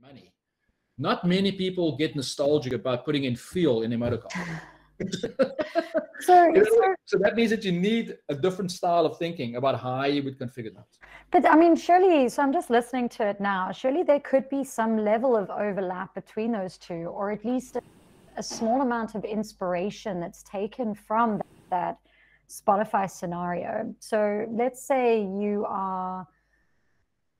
money. Not many people get nostalgic about putting in fuel in their motor car. So that means that you need a different style of thinking about how you would configure that. But I mean, surely, so I'm just listening to it now, surely there could be some level of overlap between those two, or at least a small amount of inspiration that's taken from that Spotify scenario. So let's say you are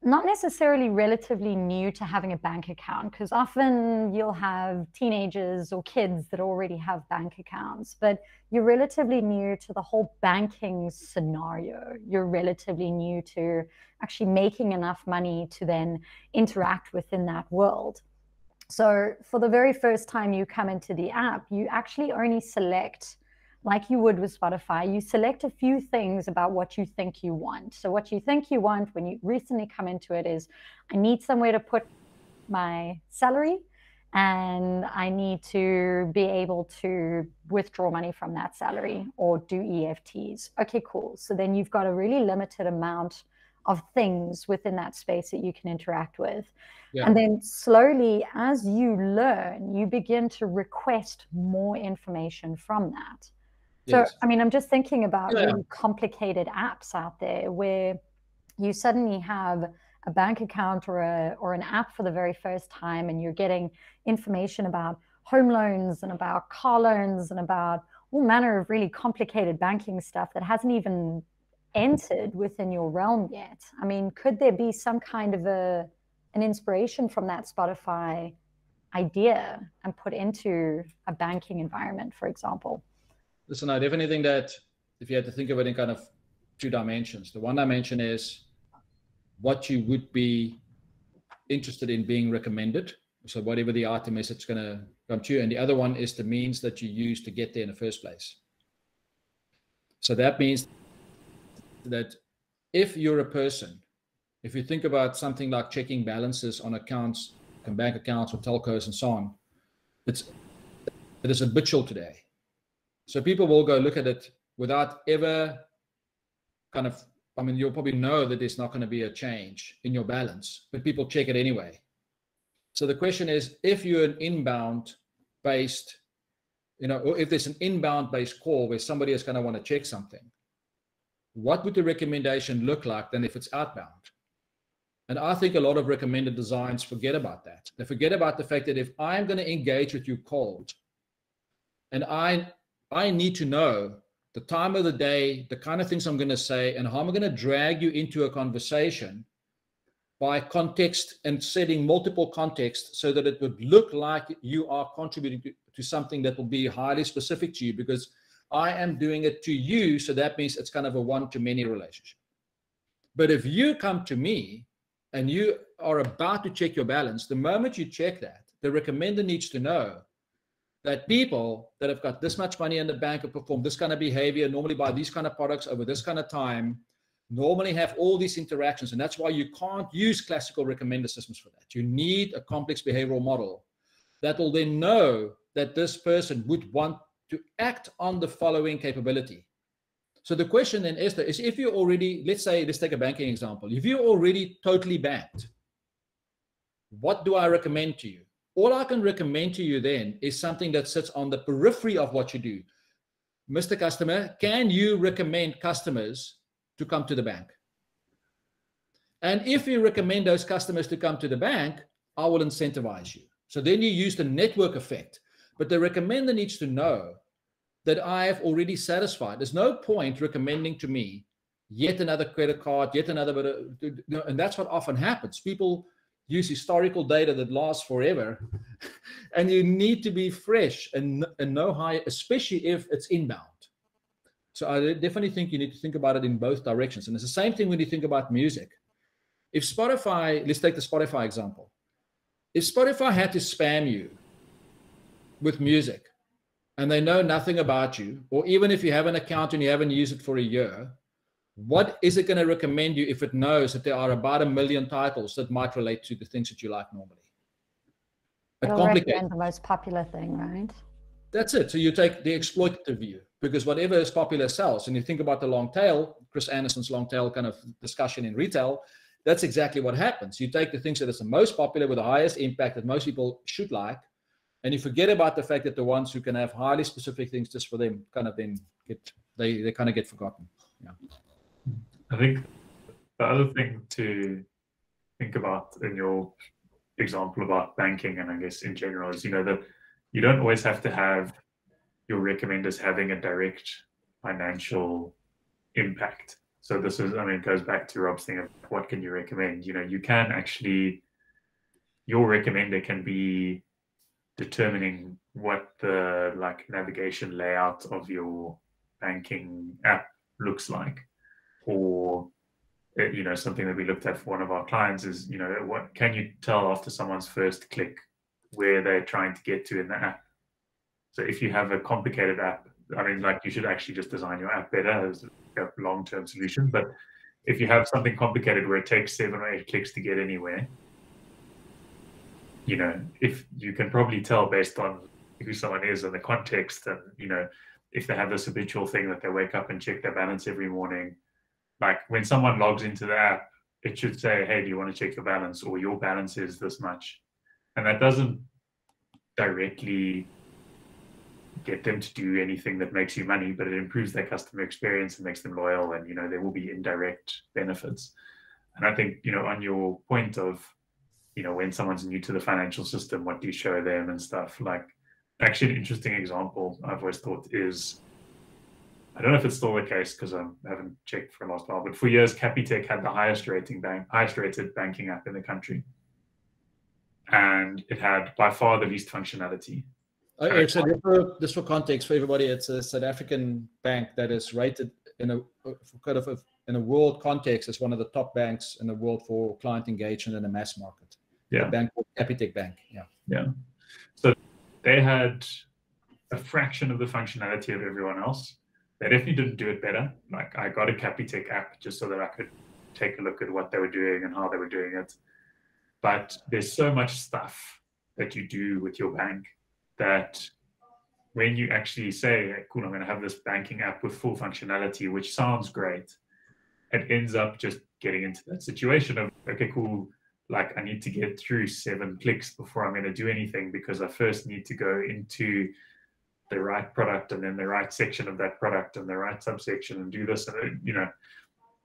not necessarily relatively new to having a bank account, because often you'll have teenagers or kids that already have bank accounts, but you're relatively new to the whole banking scenario. You're relatively new to actually making enough money to then interact within that world. So for the very first time you come into the app, you actually only select, like you would with Spotify, you select a few things about what you think you want. So what you think you want when you recently come into it is, I need somewhere to put my salary, and I need to be able to withdraw money from that salary or do EFTs. Okay, cool. So then you've got a really limited amount of things within that space that you can interact with. Yeah. And then slowly, as you learn, you begin to request more information from that. So, yes. I mean, I'm just thinking about really complicated apps out there where you suddenly have a bank account or an app for the very first time, and you're getting information about home loans and about car loans and about all manner of really complicated banking stuff that hasn't even entered within your realm yet. I mean, could there be some kind of an inspiration from that Spotify idea and put into a banking environment, for example? Listen, I definitely think that if you had to think of it in kind of two dimensions, the one dimension is what you would be interested in being recommended. So whatever the item is, it's going to come to you. And the other one is the means that you use to get there in the first place. So that means that if you're a person, if you think about something like checking balances on accounts, bank accounts or telcos and so on, it is habitual today. So people will go look at it without ever kind of, I mean, you'll probably know that there's not going to be a change in your balance, but people check it anyway. So the question is, if you're an inbound based, or if there's an inbound based call where somebody is going to want to check something, what would the recommendation look like then if it's outbound? And I think a lot of recommended designs forget about that. They forget about the fact that if I'm going to engage with you cold, and I need to know the time of the day, the kind of things I'm going to say, and how I'm going to drag you into a conversation by context and setting multiple contexts so that it would look like you are contributing to something that will be highly specific to you, because I am doing it to you. So that means it's kind of a one-to-many relationship. But if you come to me and you are about to check your balance, the moment you check that, the recommender needs to know that people that have got this much money in the bank and perform this kind of behavior, normally buy these kind of products over this kind of time, normally have all these interactions. And that's why you can't use classical recommender systems for that. You need a complex behavioral model that will then know that this person would want to act on the following capability. So the question then, Esther, is if you're already, let's take a banking example. If you're already totally banked, what do I recommend to you? All I can recommend to you then is something that sits on the periphery of what you do. Mr. Customer, can you recommend customers to come to the bank? And if you recommend those customers to come to the bank, I will incentivize you. So then you use the network effect. But the recommender needs to know that I have already satisfied. There's no point recommending to me yet another credit card, yet another, and that's what often happens. People use historical data that lasts forever, and you need to be fresh and know how, especially if it's inbound. So I definitely think you need to think about it in both directions. And it's the same thing when you think about music. If Spotify, let's take the Spotify example. If Spotify had to spam you with music and they know nothing about you, or even if you have an account and you haven't used it for a year, what is it going to recommend you if it knows that there are about 1 million titles that might relate to the things that you like normally? It'll recommend the most popular thing, right? That's it. So you take the exploitative view, because whatever is popular sells. And you think about the long tail, Chris Anderson's long tail kind of discussion in retail, that's exactly what happens. You take the things that is the most popular with the highest impact that most people should like, and you forget about the fact that the ones who can have highly specific things just for them kind of then they kind of get forgotten. Yeah. I think the other thing to think about in your example about banking, and I guess in general, is, that you don't always have to have your recommenders having a direct financial impact. So this is, it goes back to Rob's thing of what can you recommend? You can actually, your recommender can be determining what the navigation layout of your banking app looks like, or something that we looked at for one of our clients is, what can you tell after someone's first click where they're trying to get to in the app? So if you have a complicated app, you should actually just design your app better as a long-term solution. But if you have something complicated where it takes 7 or 8 clicks to get anywhere, if you can probably tell based on who someone is and the context, and, if they have this habitual thing that they wake up and check their balance every morning, when someone logs into the app, it should say, hey, do you want to check your balance, or your balance is this much. And that doesn't directly get them to do anything that makes you money, but it improves their customer experience and makes them loyal, and there will be indirect benefits. And I think on your point of when someone's new to the financial system, what do you show them and stuff, actually an interesting example I've always thought is, I don't know if it's still the case because I haven't checked for a last while, but for years Capitec had the highest rated banking app in the country, and it had by far the least functionality. So just for context for everybody, it's a South African bank that is rated in a world context as one of the top banks in the world for client engagement in the mass market. Yeah, a bank called Capitec Bank. Yeah. So they had a fraction of the functionality of everyone else. They definitely didn't do it better. I got a Capitec app just so that I could take a look at what they were doing and how they were doing it. But there's so much stuff that you do with your bank that when you actually say, cool, I'm going to have this banking app with full functionality, which sounds great, it ends up just getting into that situation of, okay, cool, I need to get through 7 clicks before I'm going to do anything, because I first need to go into the right product and then the right section of that product and the right subsection and do this. And,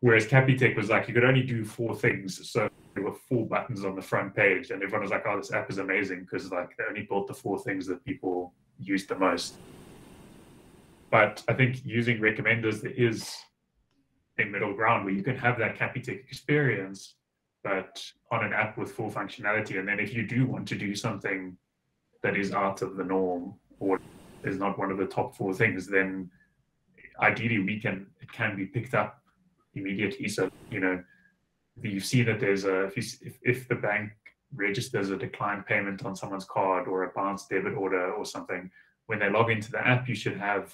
whereas Capitec was you could only do 4 things. So there were 4 buttons on the front page, and everyone was like, oh, this app is amazing because they only built the 4 things that people use the most. But I think using recommenders, there is a middle ground where you can have that Capitec experience, but on an app with full functionality. And then if you do want to do something that is out of the norm or is not one of the top 4 things, then ideally it can be picked up immediately. So, you see that there's if the bank registers a declined payment on someone's card or a bounced debit order or something, when they log into the app, you should have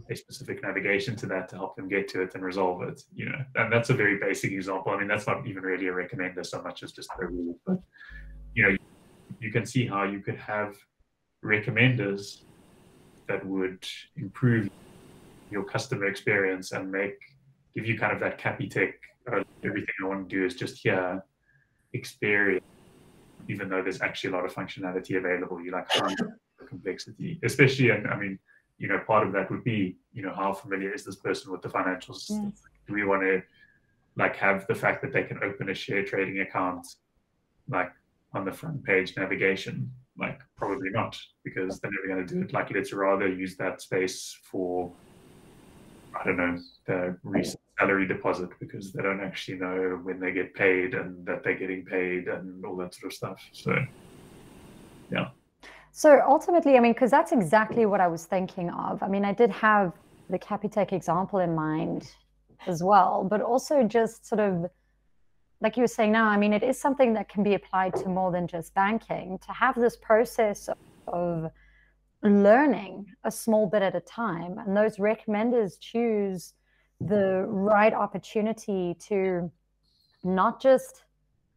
a specific navigation to that to help them get to it and resolve it, and that's a very basic example. That's not even really a recommender so much as just a rule, but you can see how you could have recommenders that would improve your customer experience and give you kind of that Capitec, everything I want to do is just here experience, even though there's actually a lot of functionality available. You find the complexity, especially, and part of that would be, how familiar is this person with the financial system? Yes. Do we want to have the fact that they can open a share trading account on the front page navigation? Probably not, because they're never going to do it. Let's rather use that space for, I don't know, the recent salary deposit, because they don't actually know when they get paid and that they're getting paid and all that sort of stuff. So, yeah. So ultimately, because that's exactly what I was thinking of. I did have the Capitec example in mind as well, but also just sort of, like you were saying now, it is something that can be applied to more than just banking, to have this process of learning a small bit at a time. And those recommenders choose the right opportunity to not just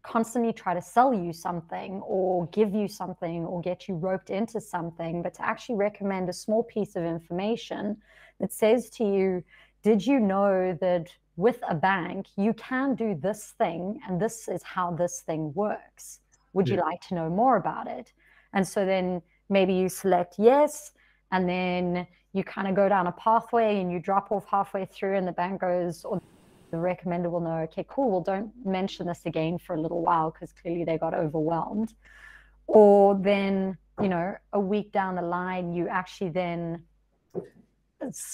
constantly try to sell you something or give you something or get you roped into something, but to actually recommend a small piece of information that says to you, did you know that with a bank, you can do this thing, and this is how this thing works? Would you like to know more about it? And so then maybe you select yes, and then you kind of go down a pathway and you drop off halfway through, and the bank goes, or the recommender will know, okay, cool, well, don't mention this again for a little while because clearly they got overwhelmed. Or then, you know, a week down the line, you actually then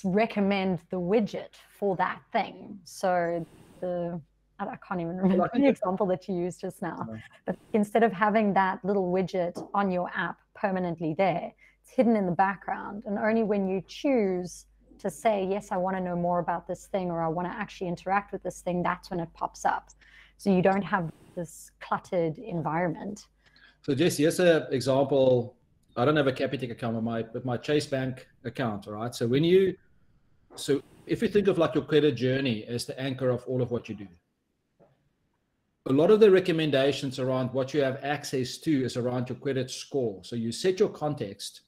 recommend the widget for that thing. So I can't even remember the example that you used just now, but instead of having that little widget on your app permanently there, it's hidden in the background, and only when you choose to say, yes, I want to know more about this thing, or I want to actually interact with this thing, that's when it pops up. So you don't have this cluttered environment. So Jess, here's an example. I don't have a Capitec account with my Chase Bank account, all right? So if you think of like your credit journey as the anchor of all of what you do, a lot of the recommendations around what you have access to is around your credit score. So you set your context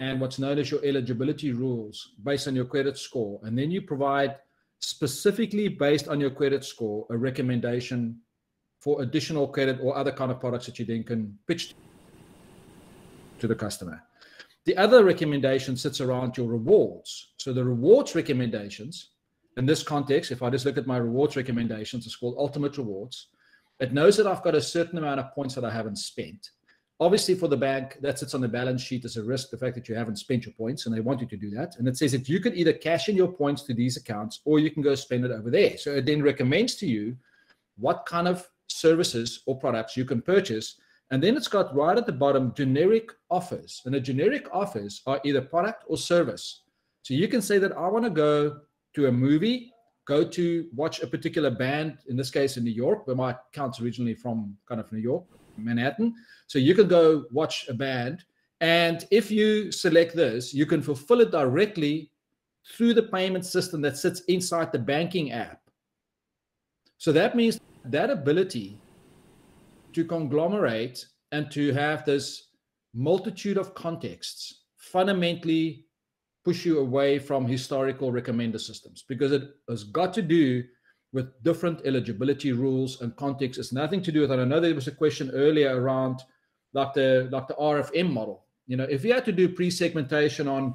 and what's known as your eligibility rules based on your credit score. And then you provide specifically based on your credit score, a recommendation for additional credit or other kind of products that you then can pitch to the customer. The other recommendation sits around your rewards. So the rewards recommendations, in this context, if I just look at my rewards recommendations, it's called Ultimate Rewards. It knows that I've got a certain amount of points that I haven't spent. Obviously for the bank, that sits on the balance sheet as a risk, the fact that you haven't spent your points, and they want you to do that. And it says that you can either cash in your points to these accounts or you can go spend it over there. So it then recommends to you what kind of services or products you can purchase. And then it's got right at the bottom generic offers. And the generic offers are either product or service. So you can say that I want to go to a movie, go to watch a particular band, in this case in New York, where my account's originally from kind of New York, Manhattan. So you can go watch a band. And if you select this, you can fulfill it directly through the payment system that sits inside the banking app. So that means that ability to conglomerate and to have this multitude of contexts fundamentally push you away from historical recommender systems, because it has got to do with different eligibility rules and context. It's nothing to do with, and I know there was a question earlier around like the RFM model. You know, if you had to do pre-segmentation on,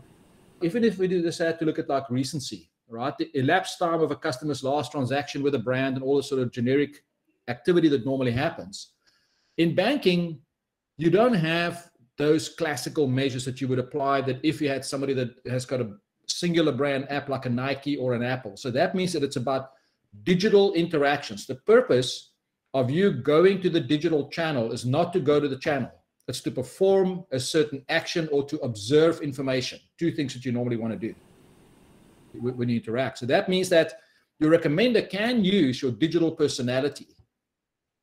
even if we do this, had to look at like recency, right? The elapsed time of a customer's last transaction with a brand and all the sort of generic activity that normally happens. In banking, you don't have those classical measures that you would apply that if you had somebody that has got a singular brand app like a Nike or an Apple. So that means that it's about digital interactions. The purpose of you going to the digital channel is not to go to the channel. It's to perform a certain action or to observe information. Two things that you normally want to do when you interact. So that means that your recommender can use your digital personality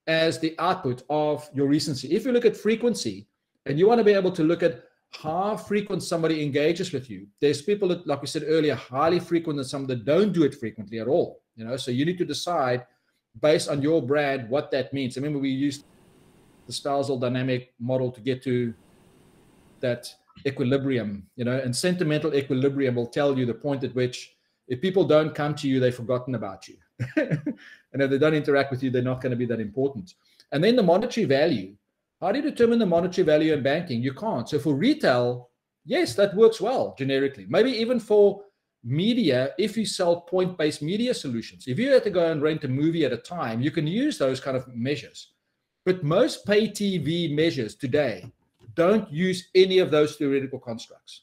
as the output of your recency. If you look at frequency and you want to be able to look at how frequent somebody engages with you, there's people that, like we said earlier, highly frequent and some that don't do it frequently at all. You know, so you need to decide based on your brand what that means. I remember we used the spousal dynamic model to get to that equilibrium, you know, and sentimental equilibrium will tell you the point at which if people don't come to you, they've forgotten about you. And if they don't interact with you, they're not going to be that important. And then the monetary value. How do you determine the monetary value in banking? You can't. So for retail, yes, that works well generically. Maybe even for media, if you sell point-based media solutions, if you had to go and rent a movie at a time, you can use those kind of measures. But most pay TV measures today don't use any of those theoretical constructs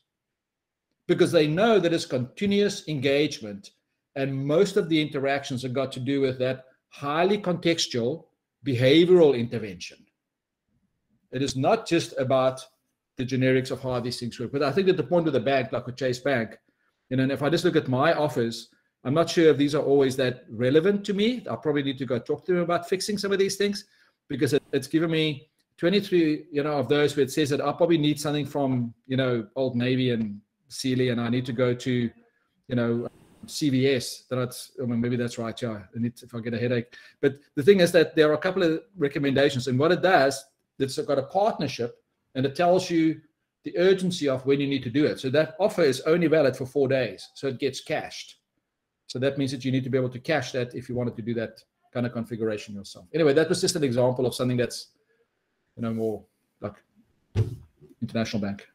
because they know that it's continuous engagement, and most of the interactions have got to do with that highly contextual behavioral intervention. It is not just about the generics of how these things work. But I think that the point of the bank, like with Chase Bank, you know, and if I just look at my offers, I'm not sure if these are always that relevant to me. I'll probably need to go talk to them about fixing some of these things, because it's given me 23, you know, of those where it says that I probably need something from, you know, Old Navy and Sealy, and I need to go to, you know, CVS. That's, I mean, maybe that's right. Yeah, I need to, if I get a headache. But the thing is that there are a couple of recommendations, and what it does, it's got a partnership, and it tells you the urgency of when you need to do it. So that offer is only valid for 4 days, so it gets cached. So that means that you need to be able to cache that if you wanted to do that kind of configuration yourself. Anyway, that was just an example of something that's, more like international bank.